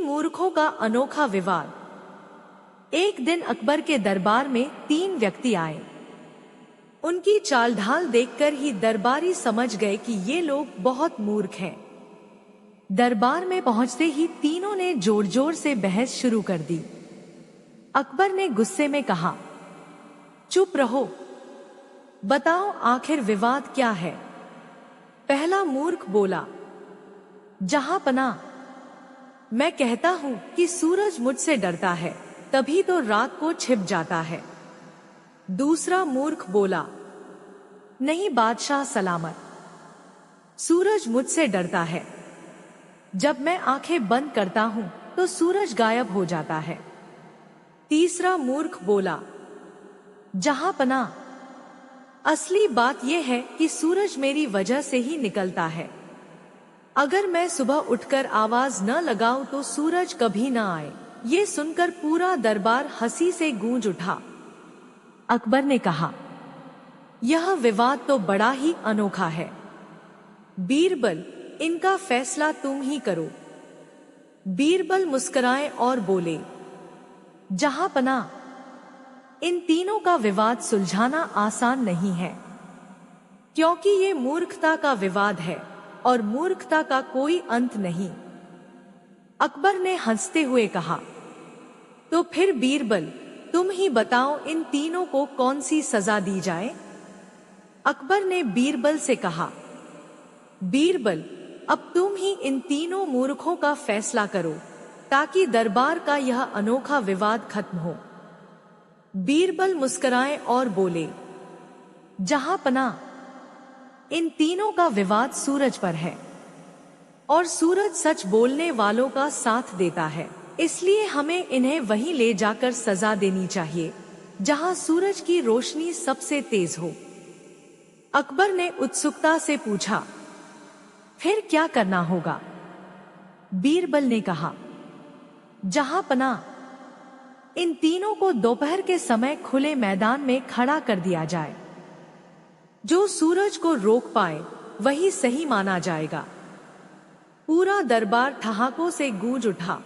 मूर्खों का अनोखा विवाद। एक दिन अकबर के दरबार में 3 व्यक्ति आए। उनकी चाल ढाल देखकर ही दरबारी समझ गए कि ये लोग बहुत मूर्ख हैं। दरबार में पहुंचते ही तीनों ने जोर जोर से बहस शुरू कर दी। अकबर ने गुस्से में कहा, चुप रहो, बताओ आखिर विवाद क्या है। पहला मूर्ख बोला, जहां पनाह, मैं कहता हूं कि सूरज मुझसे डरता है, तभी तो रात को छिप जाता है। दूसरा मूर्ख बोला, नहीं बादशाह सलामत, सूरज मुझसे डरता है, जब मैं आंखें बंद करता हूं तो सूरज गायब हो जाता है। तीसरा मूर्ख बोला, जहां पनाह, असली बात यह है कि सूरज मेरी वजह से ही निकलता है। अगर मैं सुबह उठकर आवाज न लगाऊं तो सूरज कभी न आए। ये सुनकर पूरा दरबार हंसी से गूंज उठा। अकबर ने कहा, यह विवाद तो बड़ा ही अनोखा है। बीरबल, इनका फैसला तुम ही करो। बीरबल मुस्कुराए और बोले, जहां पनाह, इन तीनों का विवाद सुलझाना आसान नहीं है, क्योंकि ये मूर्खता का विवाद है और मूर्खता का कोई अंत नहीं। अकबर ने हंसते हुए कहा, तो फिर बीरबल, तुम ही बताओ इन तीनों को कौन सी सजा दी जाए। अकबर ने बीरबल से कहा, बीरबल, अब तुम ही इन तीनों मूर्खों का फैसला करो, ताकि दरबार का यह अनोखा विवाद खत्म हो। बीरबल मुस्कुराए और बोले, जहां पनाह, इन तीनों का विवाद सूरज पर है और सूरज सच बोलने वालों का साथ देता है, इसलिए हमें इन्हें वहीं ले जाकर सजा देनी चाहिए जहां सूरज की रोशनी सबसे तेज हो। अकबर ने उत्सुकता से पूछा, फिर क्या करना होगा। बीरबल ने कहा, जहां पनाह, इन तीनों को दोपहर के समय खुले मैदान में खड़ा कर दिया जाए। जो सूरज को रोक पाए वही सही माना जाएगा। पूरा दरबार ठहाकों से गूंज उठा।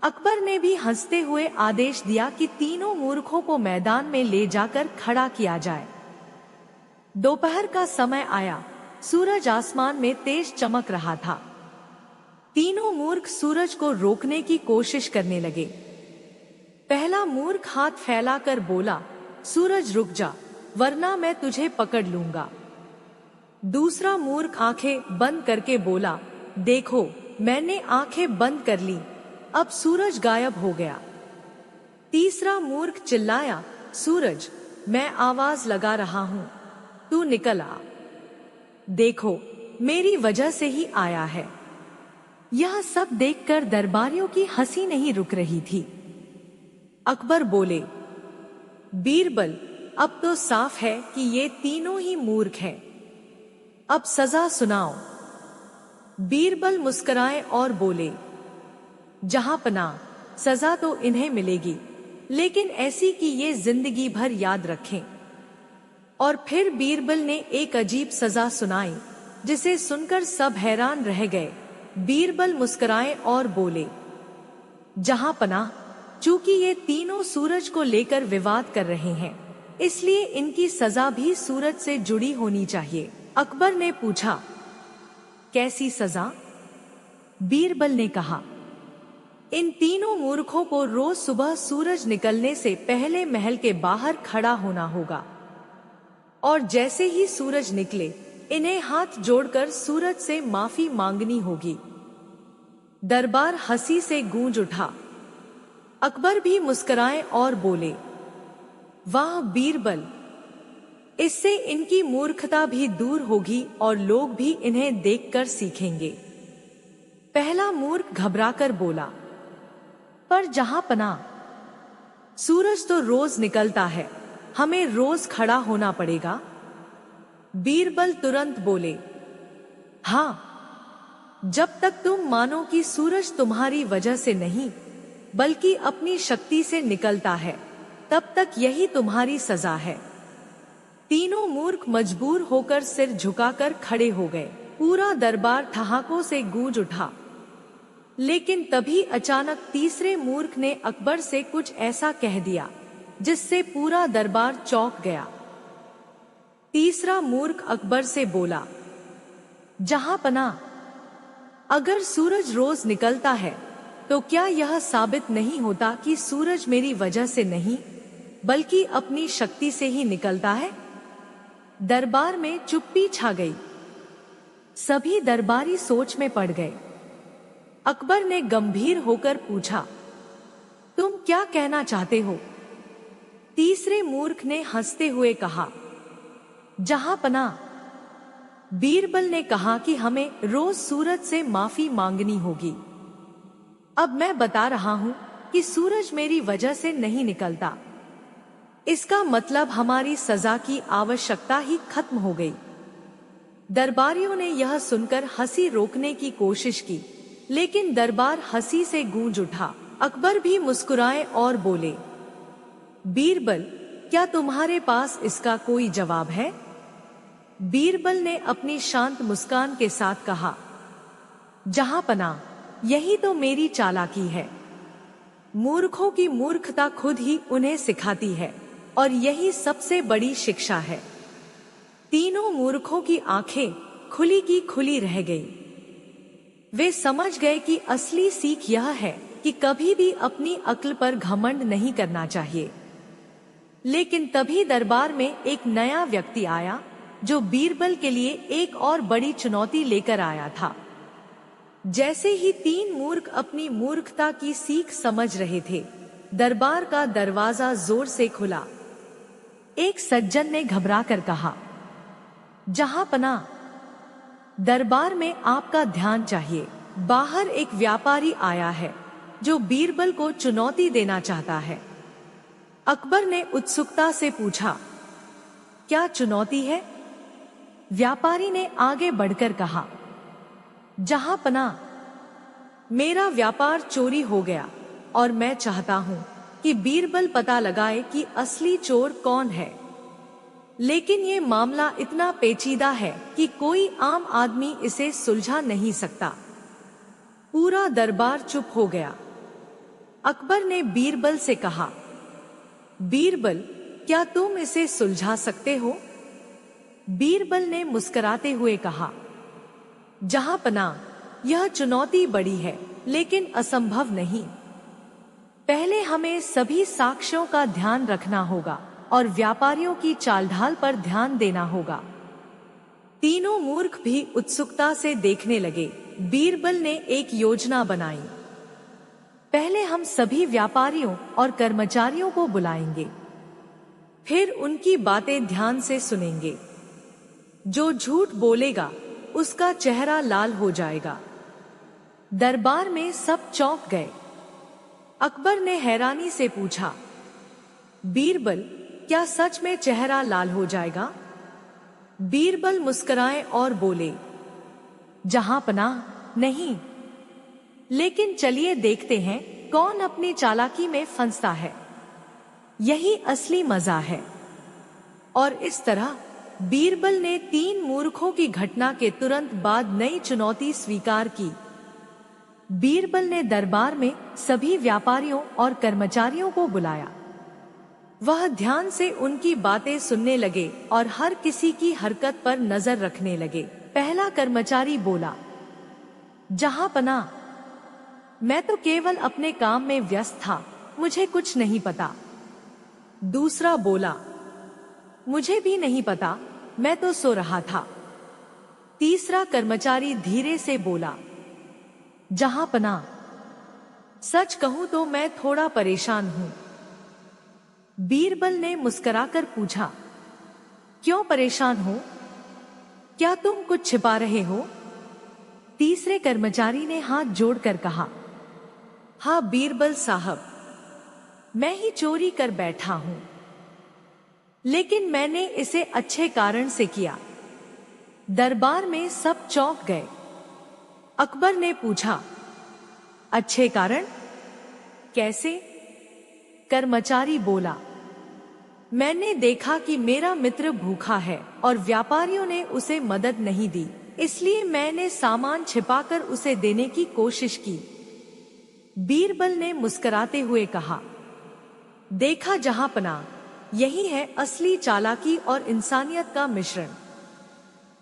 अकबर ने भी हंसते हुए आदेश दिया कि तीनों मूर्खों को मैदान में ले जाकर खड़ा किया जाए। दोपहर का समय आया, सूरज आसमान में तेज चमक रहा था। तीनों मूर्ख सूरज को रोकने की कोशिश करने लगे। पहला मूर्ख हाथ फैलाकर बोला, सूरज रुक जा, वरना मैं तुझे पकड़ लूंगा। दूसरा मूर्ख आंखें बंद करके बोला, देखो, मैंने आंखें बंद कर ली, अब सूरज गायब हो गया। तीसरा मूर्ख चिल्लाया, सूरज, मैं आवाज लगा रहा हूं, तू निकल आ। देखो, मेरी वजह से ही आया है। यह सब देखकर दरबारियों की हंसी नहीं रुक रही थी। अकबर बोले, बीरबल, अब तो साफ है कि ये तीनों ही मूर्ख हैं। अब सजा सुनाओ। बीरबल मुस्कुराए और बोले, जहां पनाह, सजा तो इन्हें मिलेगी, लेकिन ऐसी कि ये जिंदगी भर याद रखें। और फिर बीरबल ने एक अजीब सजा सुनाई, जिसे सुनकर सब हैरान रह गए। बीरबल मुस्कुराए और बोले, जहां पनाह, चूंकि ये तीनों सूरज को लेकर विवाद कर रहे हैं, इसलिए इनकी सजा भी सूरज से जुड़ी होनी चाहिए। अकबर ने पूछा, कैसी सजा। बीरबल ने कहा, इन तीनों मूर्खों को रोज सुबह सूरज निकलने से पहले महल के बाहर खड़ा होना होगा, और जैसे ही सूरज निकले इन्हें हाथ जोड़कर सूरज से माफी मांगनी होगी। दरबार हंसी से गूंज उठा। अकबर भी मुस्कुराए और बोले, वाह बीरबल, इससे इनकी मूर्खता भी दूर होगी और लोग भी इन्हें देखकर सीखेंगे। पहला मूर्ख घबराकर बोला, पर जहां पनाह, सूरज तो रोज निकलता है, हमें रोज खड़ा होना पड़ेगा। बीरबल तुरंत बोले, हाँ, जब तक तुम मानो कि सूरज तुम्हारी वजह से नहीं बल्कि अपनी शक्ति से निकलता है, तब तक यही तुम्हारी सजा है। तीनों मूर्ख मजबूर होकर सिर झुकाकर खड़े हो गए। पूरा दरबार ठहाकों से गूंज उठा। लेकिन तभी अचानक तीसरे मूर्ख ने अकबर से कुछ ऐसा कह दिया जिससे पूरा दरबार चौंक गया। तीसरा मूर्ख अकबर से बोला, जहांपनाह, अगर सूरज रोज निकलता है तो क्या यह साबित नहीं होता कि सूरज मेरी वजह से नहीं बल्कि अपनी शक्ति से ही निकलता है? दरबार में चुप्पी छा गई। सभी दरबारी सोच में पड़ गए। अकबर ने गंभीर होकर पूछा, तुम क्या कहना चाहते हो? तीसरे मूर्ख ने हंसते हुए कहा, जहांपनाह, बीरबल ने कहा कि हमें रोज सूरज से माफी मांगनी होगी। अब मैं बता रहा हूं कि सूरज मेरी वजह से नहीं निकलता। इसका मतलब हमारी सजा की आवश्यकता ही खत्म हो गई। दरबारियों ने यह सुनकर हंसी रोकने की कोशिश की, लेकिन दरबार हंसी से गूंज उठा। अकबर भी मुस्कुराए और बोले, बीरबल, क्या तुम्हारे पास इसका कोई जवाब है? बीरबल ने अपनी शांत मुस्कान के साथ कहा, जहांपनाह, यही तो मेरी चालाकी है। मूर्खों की मूर्खता खुद ही उन्हें सिखाती है और यही सबसे बड़ी शिक्षा है। तीनों मूर्खों की आंखें खुली की खुली रह गई। वे समझ गए कि असली सीख यह है कि कभी भी अपनी अक्ल पर घमंड नहीं करना चाहिए। लेकिन तभी दरबार में एक नया व्यक्ति आया जो बीरबल के लिए एक और बड़ी चुनौती लेकर आया था। जैसे ही तीन मूर्ख अपनी मूर्खता की सीख समझ रहे थे, दरबार का दरवाजा जोर से खुला। एक सज्जन ने घबराकर कहा, जहांपनाह, दरबार में आपका ध्यान चाहिए। बाहर एक व्यापारी आया है जो बीरबल को चुनौती देना चाहता है। अकबर ने उत्सुकता से पूछा, क्या चुनौती है? व्यापारी ने आगे बढ़कर कहा, जहांपनाह, मेरा व्यापार चोरी हो गया और मैं चाहता हूं कि बीरबल पता लगाए कि असली चोर कौन है। लेकिन ये मामला इतना पेचीदा है कि कोई आम आदमी इसे सुलझा नहीं सकता। पूरा दरबार चुप हो गया। अकबर ने बीरबल से कहा, बीरबल, क्या तुम इसे सुलझा सकते हो? बीरबल ने मुस्कुराते हुए कहा, जहांपनाह, यह चुनौती बड़ी है लेकिन असंभव नहीं। पहले हमें सभी साक्ष्यों का ध्यान रखना होगा और व्यापारियों की चालढाल पर ध्यान देना होगा। तीनों मूर्ख भी उत्सुकता से देखने लगे। बीरबल ने एक योजना बनाई। पहले हम सभी व्यापारियों और कर्मचारियों को बुलाएंगे, फिर उनकी बातें ध्यान से सुनेंगे। जो झूठ बोलेगा उसका चेहरा लाल हो जाएगा। दरबार में सब चौंक गए। अकबर ने हैरानी से पूछा, बीरबल, क्या सच में चेहरा लाल हो जाएगा? बीरबल मुस्कुराए और बोले, जहांपनाह, नहीं। लेकिन चलिए देखते हैं कौन अपनी चालाकी में फंसता है। यही असली मजा है। और इस तरह बीरबल ने तीन मूर्खों की घटना के तुरंत बाद नई चुनौती स्वीकार की। बीरबल ने दरबार में सभी व्यापारियों और कर्मचारियों को बुलाया। वह ध्यान से उनकी बातें सुनने लगे और हर किसी की हरकत पर नजर रखने लगे। पहला कर्मचारी बोला, जहांपनाह, मैं तो केवल अपने काम में व्यस्त था, मुझे कुछ नहीं पता। दूसरा बोला, मुझे भी नहीं पता, मैं तो सो रहा था। तीसरा कर्मचारी धीरे से बोला, जहांपनाह, सच कहूं तो मैं थोड़ा परेशान हूं। बीरबल ने मुस्कुराकर पूछा, क्यों परेशान हो? क्या तुम कुछ छिपा रहे हो? तीसरे कर्मचारी ने हाथ जोड़कर कहा, हाँ बीरबल साहब, मैं ही चोरी कर बैठा हूं, लेकिन मैंने इसे अच्छे कारण से किया। दरबार में सब चौंक गए। अकबर ने पूछा, अच्छे कारण? कैसे? कर्मचारी बोला, मैंने देखा कि मेरा मित्र भूखा है और व्यापारियों ने उसे मदद नहीं दी, इसलिए मैंने सामान छिपाकर उसे देने की कोशिश की। बीरबल ने मुस्कुराते हुए कहा, देखा जहांपना, यही है असली चालाकी और इंसानियत का मिश्रण।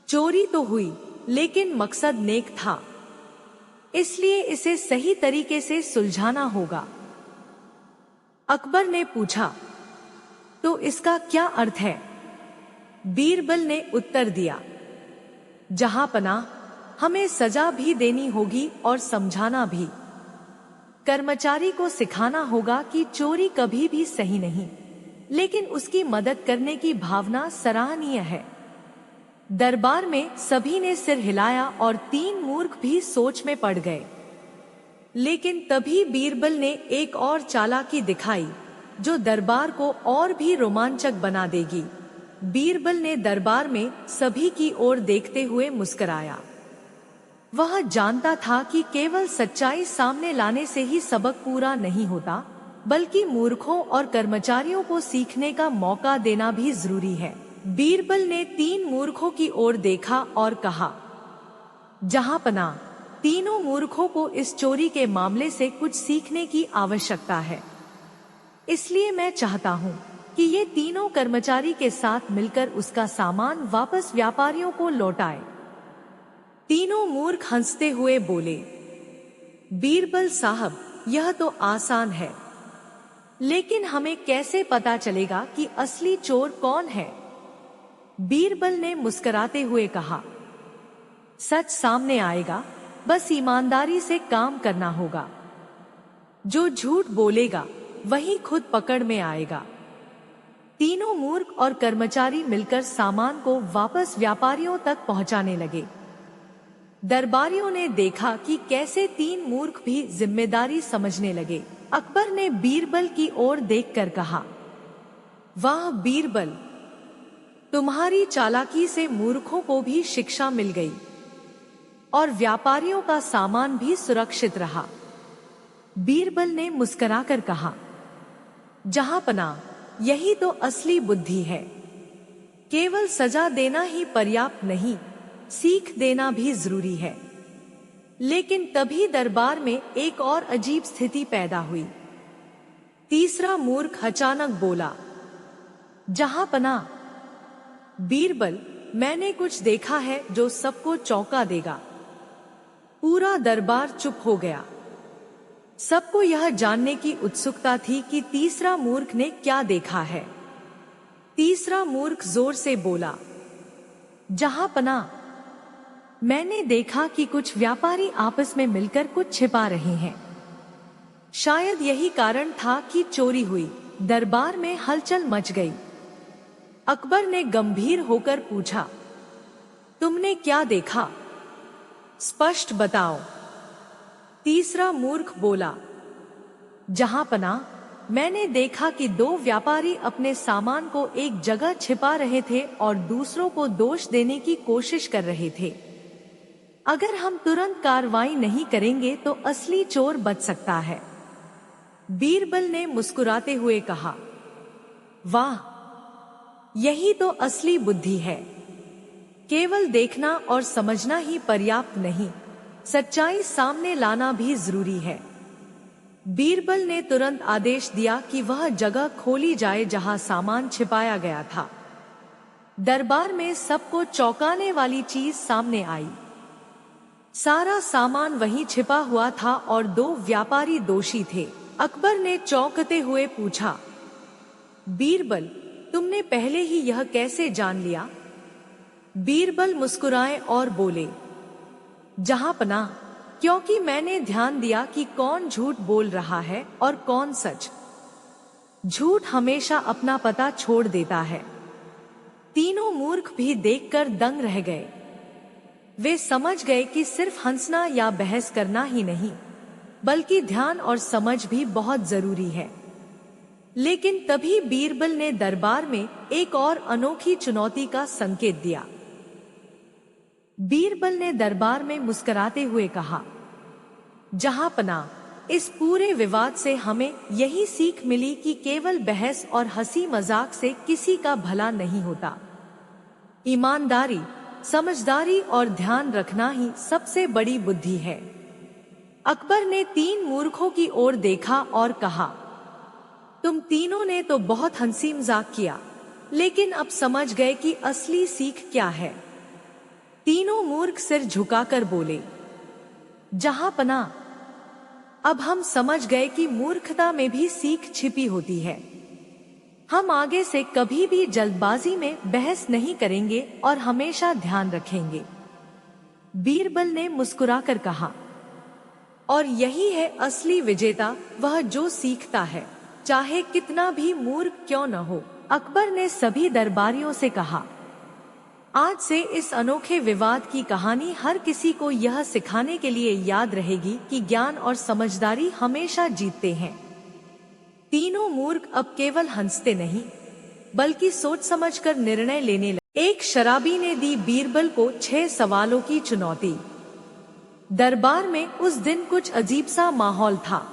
चोरी तो हुई, लेकिन मकसद नेक था, इसलिए इसे सही तरीके से सुलझाना होगा। अकबर ने पूछा, तो इसका क्या अर्थ है? बीरबल ने उत्तर दिया, जहांपना, हमें सजा भी देनी होगी और समझाना भी। कर्मचारी को सिखाना होगा कि चोरी कभी भी सही नहीं, लेकिन उसकी मदद करने की भावना सराहनीय है। दरबार में सभी ने सिर हिलाया और 3 मूर्ख भी सोच में पड़ गए। लेकिन तभी बीरबल ने एक और चालाकी दिखाई जो दरबार को और भी रोमांचक बना देगी। बीरबल ने दरबार में सभी की ओर देखते हुए मुस्कुराया। वह जानता था कि केवल सच्चाई सामने लाने से ही सबक पूरा नहीं होता, बल्कि मूर्खों और कर्मचारियों को सीखने का मौका देना भी जरूरी है। बीरबल ने 3 मूर्खों की ओर देखा और कहा, जहांपना, तीनों मूर्खों को इस चोरी के मामले से कुछ सीखने की आवश्यकता है। इसलिए मैं चाहता हूँ कि ये तीनों कर्मचारी के साथ मिलकर उसका सामान वापस व्यापारियों को लौटाए। तीनों मूर्ख हंसते हुए बोले, बीरबल साहब, यह तो आसान है, लेकिन हमें कैसे पता चलेगा कि असली चोर कौन है? बीरबल ने मुस्कुराते हुए कहा, सच सामने आएगा, बस ईमानदारी से काम करना होगा। जो झूठ बोलेगा वही खुद पकड़ में आएगा। तीनों मूर्ख और कर्मचारी मिलकर सामान को वापस व्यापारियों तक पहुंचाने लगे। दरबारियों ने देखा कि कैसे 3 मूर्ख भी जिम्मेदारी समझने लगे। अकबर ने बीरबल की ओर देखकर कहा, वाह बीरबल, तुम्हारी चालाकी से मूर्खों को भी शिक्षा मिल गई और व्यापारियों का सामान भी सुरक्षित रहा। बीरबल ने मुस्कुराकर कहा, जहांपना, यही तो असली बुद्धि है। केवल सजा देना ही पर्याप्त नहीं, सीख देना भी जरूरी है। लेकिन तभी दरबार में एक और अजीब स्थिति पैदा हुई। तीसरा मूर्ख अचानक बोला, जहांपना, बीरबल, मैंने कुछ देखा है जो सबको चौंका देगा। पूरा दरबार चुप हो गया। सबको यह जानने की उत्सुकता थी कि तीसरा मूर्ख ने क्या देखा है। तीसरा मूर्ख जोर से बोला, जहांपना, मैंने देखा कि कुछ व्यापारी आपस में मिलकर कुछ छिपा रहे हैं। शायद यही कारण था कि चोरी हुई। दरबार में हलचल मच गई। अकबर ने गंभीर होकर पूछा, तुमने क्या देखा? स्पष्ट बताओ। तीसरा मूर्ख बोला, जहांपना, मैंने देखा कि 2 व्यापारी अपने सामान को एक जगह छिपा रहे थे और दूसरों को दोष देने की कोशिश कर रहे थे। अगर हम तुरंत कार्रवाई नहीं करेंगे तो असली चोर बच सकता है। बीरबल ने मुस्कुराते हुए कहा, वाह, यही तो असली बुद्धि है। केवल देखना और समझना ही पर्याप्त नहीं, सच्चाई सामने लाना भी जरूरी है। बीरबल ने तुरंत आदेश दिया कि वह जगह खोली जाए जहां सामान छिपाया गया था। दरबार में सबको चौंकाने वाली चीज सामने आई। सारा सामान वहीं छिपा हुआ था और 2 व्यापारी दोषी थे। अकबर ने चौंकते हुए पूछा, बीरबल, तुमने पहले ही यह कैसे जान लिया? बीरबल मुस्कुराए और बोले, जहांपना, क्योंकि मैंने ध्यान दिया कि कौन झूठ बोल रहा है और कौन सच। झूठ हमेशा अपना पता छोड़ देता है। तीनों मूर्ख भी देखकर दंग रह गए। वे समझ गए कि सिर्फ हंसना या बहस करना ही नहीं, बल्कि ध्यान और समझ भी बहुत जरूरी है। लेकिन तभी बीरबल ने दरबार में एक और अनोखी चुनौती का संकेत दिया। बीरबल ने दरबार में मुस्कुराते हुए कहा, जहांपना, इस पूरे विवाद से हमें यही सीख मिली कि केवल बहस और हंसी मजाक से किसी का भला नहीं होता। ईमानदारी, समझदारी और ध्यान रखना ही सबसे बड़ी बुद्धि है। अकबर ने तीन मूर्खों की ओर देखा और कहा, तुम तीनों ने तो बहुत हंसी मजाक किया, लेकिन अब समझ गए कि असली सीख क्या है। तीनों मूर्ख सिर झुकाकर बोले, जहां पना, अब हम समझ गए कि मूर्खता में भी सीख छिपी होती है। हम आगे से कभी भी जल्दबाजी में बहस नहीं करेंगे और हमेशा ध्यान रखेंगे। बीरबल ने मुस्कुराकर कहा, और यही है असली विजेता, वह जो सीखता है, चाहे कितना भी मूर्ख क्यों न हो। अकबर ने सभी दरबारियों से कहा, आज से इस अनोखे विवाद की कहानी हर किसी को यह सिखाने के लिए याद रहेगी कि ज्ञान और समझदारी हमेशा जीतते हैं। तीनों मूर्ख अब केवल हंसते नहीं, बल्कि सोच समझकर निर्णय लेने लगे। एक शराबी ने दी बीरबल को 6 सवालों की चुनौती। दरबार में उस दिन कुछ अजीब सा माहौल था।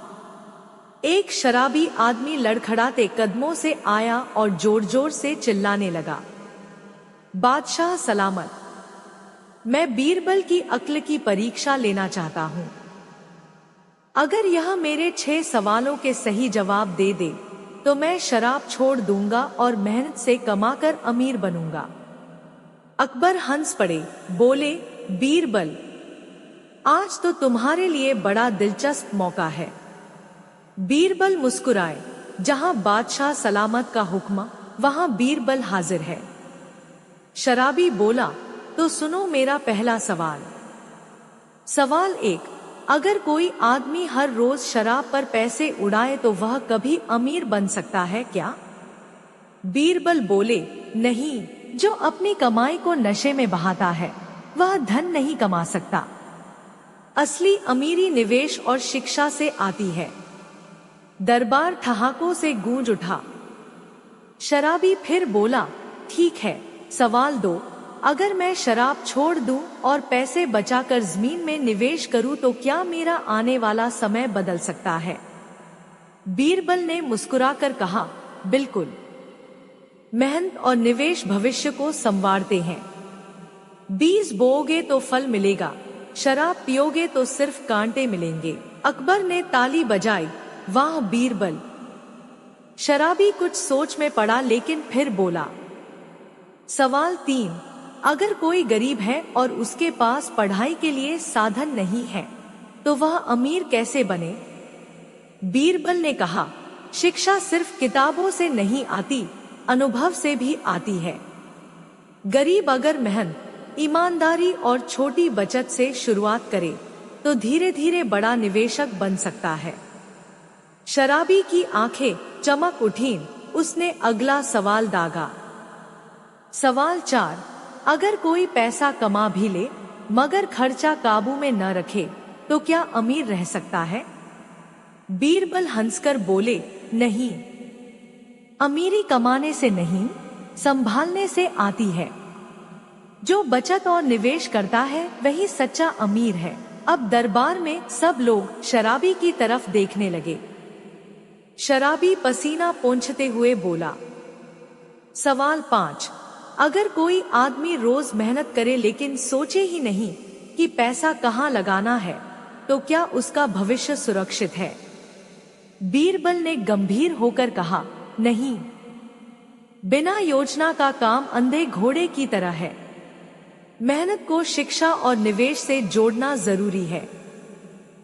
एक शराबी आदमी लड़खड़ाते कदमों से आया और जोर जोर से चिल्लाने लगा, बादशाह सलामत, मैं बीरबल की अक्ल की परीक्षा लेना चाहता हूँ। अगर यह मेरे 6 सवालों के सही जवाब दे दे तो मैं शराब छोड़ दूंगा और मेहनत से कमाकर अमीर बनूंगा। अकबर हंस पड़े, बोले, बीरबल, आज तो तुम्हारे लिए बड़ा दिलचस्प मौका है। बीरबल मुस्कुराए, जहां बादशाह सलामत का हुक्म, वहां बीरबल हाजिर है। शराबी बोला, तो सुनो मेरा पहला सवाल। सवाल 1, अगर कोई आदमी हर रोज शराब पर पैसे उड़ाए तो वह कभी अमीर बन सकता है क्या? बीरबल बोले, नहीं, जो अपनी कमाई को नशे में बहाता है वह धन नहीं कमा सकता। असली अमीरी निवेश और शिक्षा से आती है। दरबार ठहाकों से गूंज उठा। शराबी फिर बोला, ठीक है, सवाल 2, अगर मैं शराब छोड़ दूं और पैसे बचाकर जमीन में निवेश करूं तो क्या मेरा आने वाला समय बदल सकता है? बीरबल ने मुस्कुराकर कहा, बिल्कुल। मेहनत और निवेश भविष्य को संवारते हैं। बीज बोओगे तो फल मिलेगा, शराब पियोगे तो सिर्फ कांटे मिलेंगे। अकबर ने ताली बजाई, वाह बीरबल। शराबी कुछ सोच में पड़ा लेकिन फिर बोला, सवाल 3, अगर कोई गरीब है और उसके पास पढ़ाई के लिए साधन नहीं है तो वह अमीर कैसे बने? बीरबल ने कहा, शिक्षा सिर्फ किताबों से नहीं आती, अनुभव से भी आती है। गरीब अगर मेहनत, ईमानदारी और छोटी बचत से शुरुआत करे तो धीरे धीरे बड़ा निवेशक बन सकता है। शराबी की आंखें चमक उठीं, उसने अगला सवाल दागा। सवाल 4, अगर कोई पैसा कमा भी ले मगर खर्चा काबू में न रखे तो क्या अमीर रह सकता है? बीरबल हंसकर बोले, नहीं, अमीरी कमाने से नहीं, संभालने से आती है। जो बचत और निवेश करता है वही सच्चा अमीर है। अब दरबार में सब लोग शराबी की तरफ देखने लगे। शराबी पसीना पोंछते हुए बोला, सवाल 5, अगर कोई आदमी रोज मेहनत करे लेकिन सोचे ही नहीं कि पैसा कहाँ लगाना है तो क्या उसका भविष्य सुरक्षित है? बीरबल ने गंभीर होकर कहा, नहीं, बिना योजना का काम अंधे घोड़े की तरह है। मेहनत को शिक्षा और निवेश से जोड़ना जरूरी है।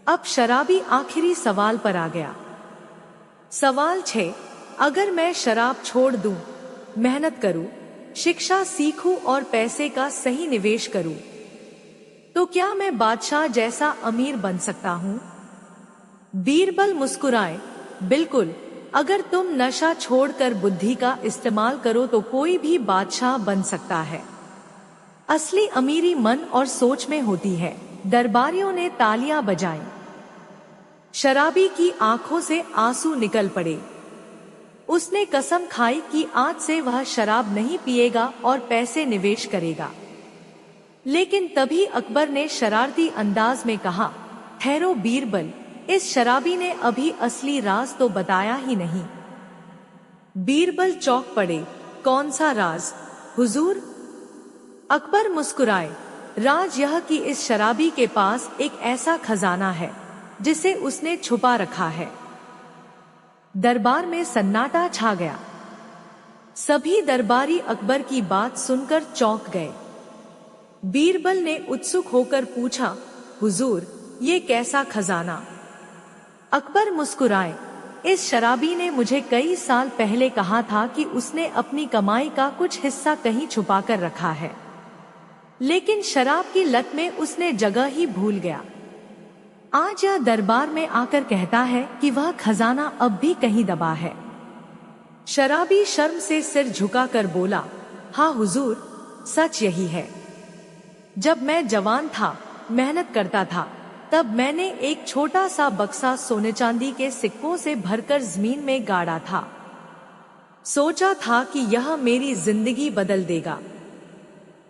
अब शराबी आखिरी सवाल पर आ गया। सवाल 6, अगर मैं शराब छोड़ दूं, मेहनत करूं, शिक्षा सीखूं और पैसे का सही निवेश करूं, तो क्या मैं बादशाह जैसा अमीर बन सकता हूं? बीरबल मुस्कुराए, बिल्कुल, अगर तुम नशा छोड़कर बुद्धि का इस्तेमाल करो तो कोई भी बादशाह बन सकता है। असली अमीरी मन और सोच में होती है। दरबारियों ने तालियां बजाईं। शराबी की आंखों से आंसू निकल पड़े। उसने कसम खाई कि आज से वह शराब नहीं पिएगा और पैसे निवेश करेगा। लेकिन तभी अकबर ने शरारती अंदाज में कहा, ठहरो बीरबल, इस शराबी ने अभी असली राज तो बताया ही नहीं। बीरबल चौंक पड़े, कौन सा राज हुजूर? अकबर मुस्कुराए, राज यह कि इस शराबी के पास एक ऐसा खजाना है जिसे उसने छुपा रखा है। दरबार में सन्नाटा छा गया। सभी दरबारी अकबर की बात सुनकर चौंक गए। बीरबल ने उत्सुक होकर पूछा, हुजूर, ये कैसा खजाना? अकबर मुस्कुराए। इस शराबी ने मुझे कई साल पहले कहा था कि उसने अपनी कमाई का कुछ हिस्सा कहीं छुपा कर रखा है, लेकिन शराब की लत में उसने जगह ही भूल गया। आज यह दरबार में आकर कहता है कि वह खजाना अब भी कहीं दबा है। शराबी शर्म से सिर झुकाकर बोला, हाँ हुजूर, सच यही है। जब मैं जवान था, मेहनत करता था, तब मैंने एक छोटा सा बक्सा सोने चांदी के सिक्कों से भरकर जमीन में गाड़ा था। सोचा था कि यह मेरी जिंदगी बदल देगा,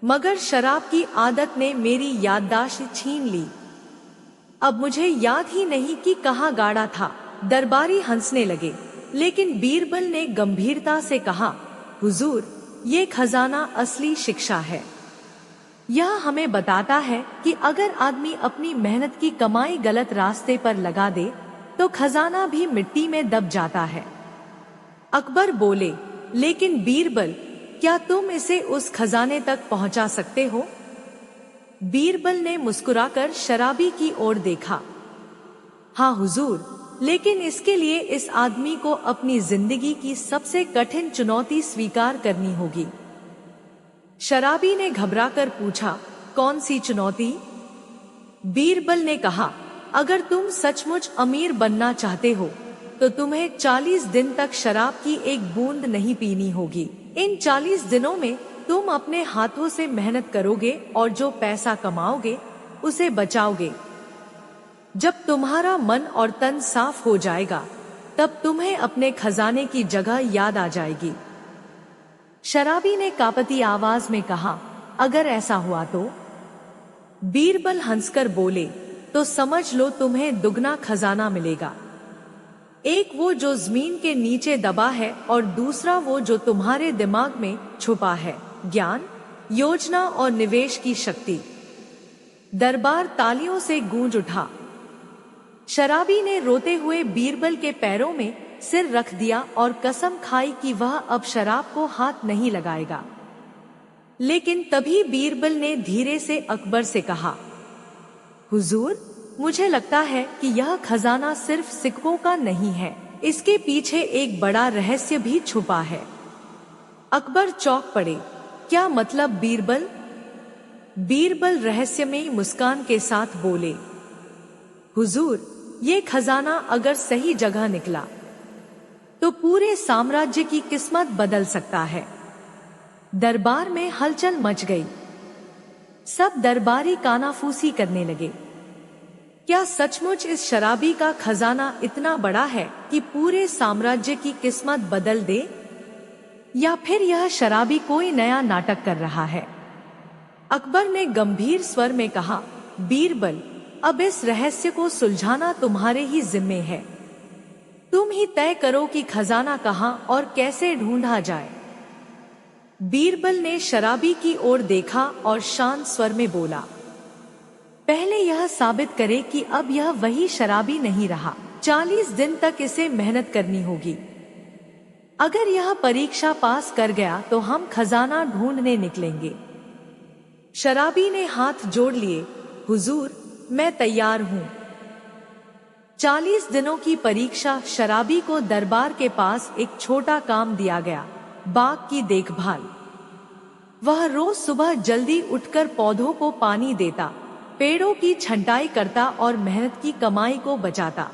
मगर शराब की आदत ने मेरी याददाश्त छीन ली। अब मुझे याद ही नहीं कि कहाँ गाड़ा था। दरबारी हंसने लगे, लेकिन बीरबल ने गंभीरता से कहा, हुजूर, ये खजाना असली शिक्षा है। यह हमें बताता है कि अगर आदमी अपनी मेहनत की कमाई गलत रास्ते पर लगा दे तो खजाना भी मिट्टी में दब जाता है। अकबर बोले, लेकिन बीरबल, क्या तुम इसे उस खजाने तक पहुंचा सकते हो? बीरबल ने मुस्कुराकर शराबी की ओर देखा। हाँ हुजूर, लेकिन इसके लिए इस आदमी को अपनी जिंदगी की सबसे कठिन चुनौती स्वीकार करनी होगी। शराबी ने घबराकर पूछा, कौन सी चुनौती? बीरबल ने कहा, अगर तुम सचमुच अमीर बनना चाहते हो तो तुम्हें 40 दिन तक शराब की एक बूंद नहीं पीनी होगी। इन 40 दिनों में तुम अपने हाथों से मेहनत करोगे और जो पैसा कमाओगे उसे बचाओगे। जब तुम्हारा मन और तन साफ हो जाएगा, तब तुम्हें अपने खजाने की जगह याद आ जाएगी। शराबी ने कांपती आवाज में कहा, अगर ऐसा हुआ तो? बीरबल हंसकर बोले, तो समझ लो तुम्हें दुगना खजाना मिलेगा। एक वो जो जमीन के नीचे दबा है और दूसरा वो जो तुम्हारे दिमाग में छुपा है, ज्ञान, योजना और निवेश की शक्ति। दरबार तालियों से गूंज उठा। शराबी ने रोते हुए बीरबल के पैरों में सिर रख दिया और कसम खाई कि वह अब शराब को हाथ नहीं लगाएगा। लेकिन तभी बीरबल ने धीरे से अकबर से कहा, हुजूर, मुझे लगता है कि यह खजाना सिर्फ सिक्कों का नहीं है, इसके पीछे एक बड़ा रहस्य भी छुपा है। अकबर चौंक पड़े। क्या मतलब बीरबल? बीरबल रहस्यमयी मुस्कान के साथ बोले, हुजूर, ये खजाना अगर सही जगह निकला तो पूरे साम्राज्य की किस्मत बदल सकता है। दरबार में हलचल मच गई। सब दरबारी कानाफूसी करने लगे। क्या सचमुच इस शराबी का खजाना इतना बड़ा है कि पूरे साम्राज्य की किस्मत बदल दे, या फिर यह शराबी कोई नया नाटक कर रहा है? अकबर ने गंभीर स्वर में कहा, बीरबल, अब इस रहस्य को सुलझाना तुम्हारे ही जिम्मे है। तुम ही तय करो कि खजाना कहाँ और कैसे ढूंढा जाए। बीरबल ने शराबी की ओर देखा और शांत स्वर में बोला, पहले यह साबित करे कि अब यह वही शराबी नहीं रहा। 40 दिन तक इसे मेहनत करनी होगी। अगर यह परीक्षा पास कर गया तो हम खजाना ढूंढने निकलेंगे। शराबी ने हाथ जोड़ लिए, हुजूर, मैं तैयार हूँ। 40 दिनों की परीक्षा। शराबी को दरबार के पास एक छोटा काम दिया गया, बाग की देखभाल। वह रोज सुबह जल्दी उठकर पौधों को पानी देता, पेड़ों की छंटाई करता और मेहनत की कमाई को बचाता।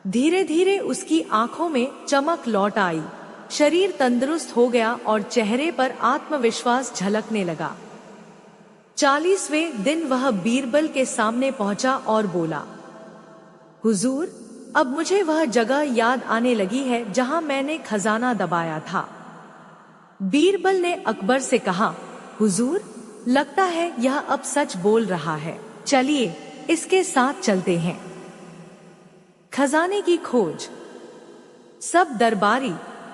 धीरे धीरे उसकी आंखों में चमक लौट आई, शरीर तंदुरुस्त हो गया और चेहरे पर आत्मविश्वास झलकने लगा। 40वें दिन वह बीरबल के सामने पहुंचा और बोला, हुजूर, अब मुझे वह जगह याद आने लगी है जहां मैंने खजाना दबाया था। बीरबल ने अकबर से कहा, हुजूर, लगता है यह अब सच बोल रहा है। चलिए इसके साथ चलते हैं। खजाने की खोज। सब दरबारी,